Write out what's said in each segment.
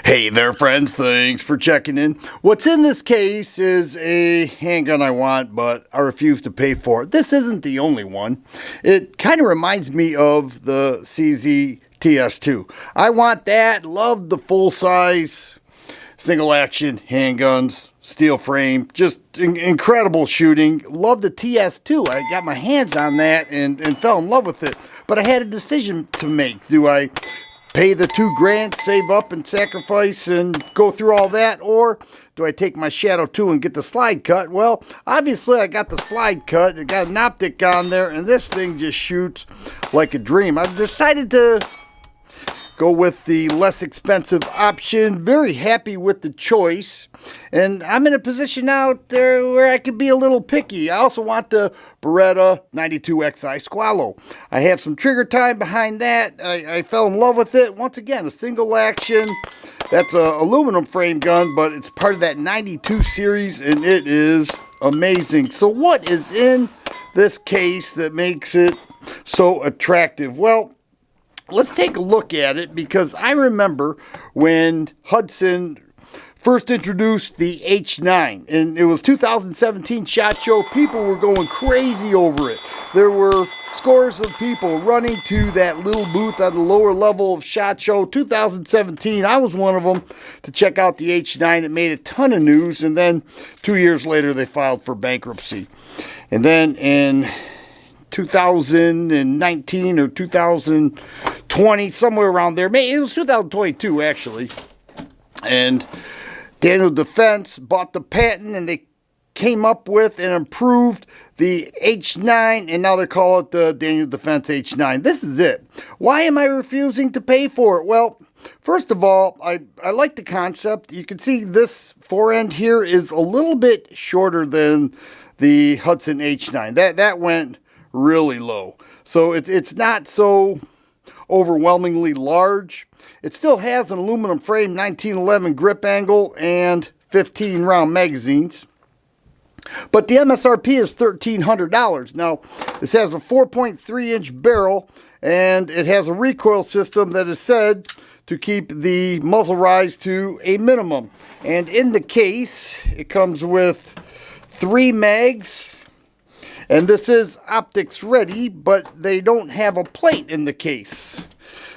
Hey there, friends. Thanks for checking in. What's in this case is a handgun I want, but I refuse to pay for it. This isn't the only one. It kind of reminds me of the CZ TS2. I want that. Love the full-size single action handguns, steel frame, just incredible shooting. Love the TS2. I got my hands on that and fell in love with it. But I had a decision to make. Do I pay the $2,000, save up and sacrifice and go through all that, or do I take my Shadow 2 and get the slide cut? Well, obviously I got the slide cut. It got an optic on there, and this thing just shoots like a dream. I've decided to go with the less expensive option. Very happy with the choice. And I'm in a position out there where I could be a little picky. I also want the Beretta 92XI Squalo. I have some trigger time behind that. I fell in love with it. Once again, a single action. That's an aluminum frame gun, but it's part of that 92 series, and it is amazing. So what is in this case that makes it so attractive? Well, let's take a look at it, because I remember when Hudson first introduced the H9, and it was 2017 SHOT Show. People were going crazy over it. There were scores of people running to that little booth at the lower level of SHOT Show. 2017, I was one of them, to check out the H9. It made a ton of news, and then 2 years later they filed for bankruptcy. And then in 2019 or 2020, somewhere around there. Maybe it was 2022 actually. And Daniel Defense bought the patent, and they came up with and improved the H9, and now they call it the Daniel Defense H9. This is it. Why am I refusing to pay for it? Well, first of all, I like the concept. You can see this forend here is a little bit shorter than the Hudson H9. That went really low. So it's not so overwhelmingly large. It still has an aluminum frame, 1911 grip angle, and 15 round magazines. But the MSRP is $1,300. Now, this has a 4.3 inch barrel, and it has a recoil system that is said to keep the muzzle rise to a minimum. And in the case, it comes with 3 mags. And this is optics ready, but they don't have a plate in the case.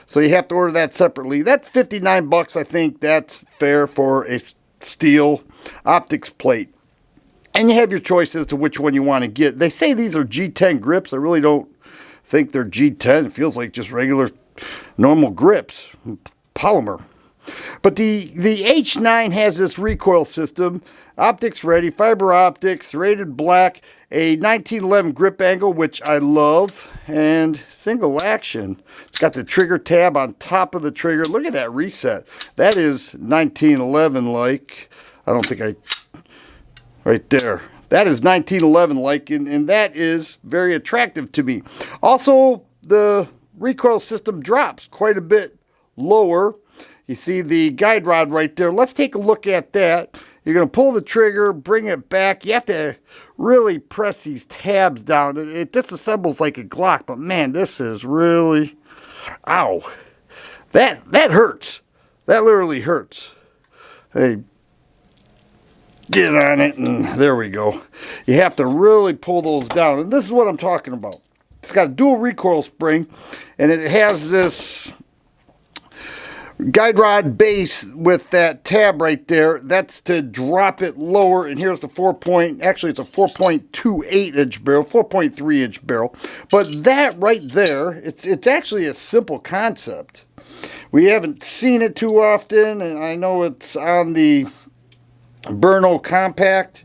So you have to order that separately. That's $59. I think that's fair for a steel optics plate. And you have your choice as to which one you want to get. They say these are G10 grips. I really don't think they're G10. It feels like just regular, normal grips, polymer. But the H9 has this recoil system, optics ready, fiber optics, rated black, a 1911 grip angle, which I love, and single action. It's got the trigger tab on top of the trigger. Look at that reset. That is 1911 like. I don't think right there. That is 1911 like, and that is very attractive to me. Also, the recoil system drops quite a bit lower. You see the guide rod right there. Let's take a look at that. You're going to pull the trigger, bring it back. You have to really press these tabs down. It disassembles like a Glock, but man, this is really, ow. That hurts. That literally hurts. Hey, get on it, and there we go. You have to really pull those down, and this is what I'm talking about. It's got a dual recoil spring, and it has this guide rod base with that tab right there. That's to drop it lower. And here's the it's a 4.28 inch barrel, 4.3 inch barrel. But that right there, it's actually a simple concept. We haven't seen it too often, and I know it's on the Berno Compact,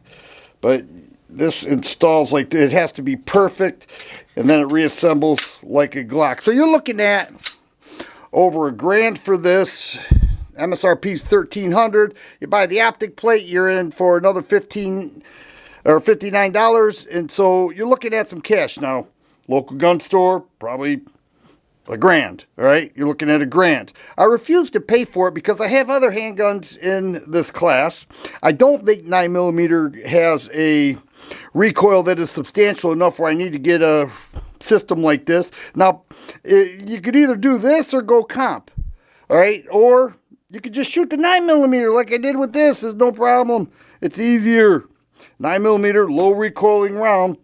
but this installs like it has to be perfect, and then it reassembles like a Glock. So you're looking at over $1,000 for this. MSRP is $1,300. You buy the optic plate, you're in for another $15 or $59, and so you're looking at some cash. Now, local gun store, probably $1,000. All right, you're looking at $1,000. I refuse to pay for it because I have other handguns in this class. I don't think 9mm has a recoil that is substantial enough where I need to get a system like this. Now, you could either do this or go comp, all right? Or You could just shoot the 9mm like I did with this. There's no problem. It's easier. 9mm, low recoiling round.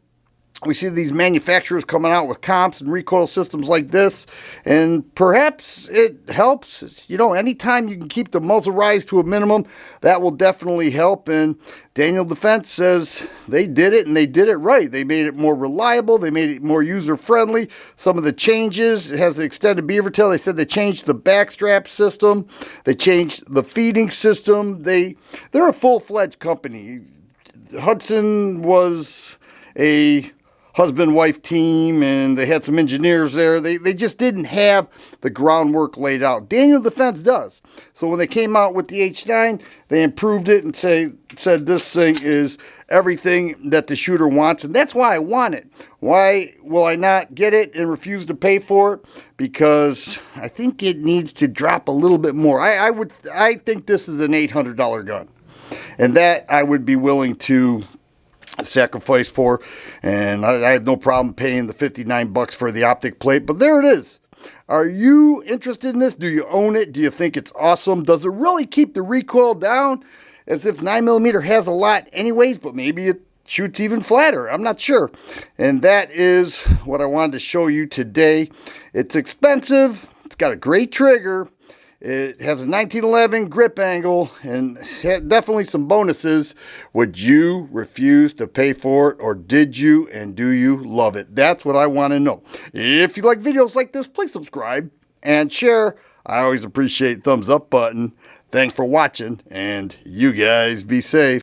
We see these manufacturers coming out with comps and recoil systems like this, and perhaps it helps. You know, anytime you can keep the muzzle rise to a minimum, that will definitely help. And Daniel Defense says they did it, and they did it right. They made it more reliable. They made it more user-friendly. Some of the changes, it has an extended beaver tail. They said they changed the backstrap system. They changed the feeding system. They're a full-fledged company. Hudson was a husband-wife team, and they had some engineers there. They just didn't have the groundwork laid out. Daniel Defense does. So when they came out with the H9, they improved it and said this thing is everything that the shooter wants, and that's why I want it. Why will I not get it and refuse to pay for it? Because I think it needs to drop a little bit more. I think this is an $800 gun, and that I would be willing to sacrifice for, and I have no problem paying the $59 for the optic plate. But there it is. Are you interested in this? Do you own it? Do you think it's awesome? Does it really keep the recoil down? As if 9mm has a lot anyways, but maybe it shoots even flatter. I'm not sure. And that is what I wanted to show you today. It's expensive. It's got a great trigger. It has a 1911 grip angle and definitely some bonuses. Would you refuse to pay for it, or did you, and do you love it? That's what I want to know. If you like videos like this, please subscribe and share. I always appreciate thumbs up button. Thanks for watching, and you guys be safe.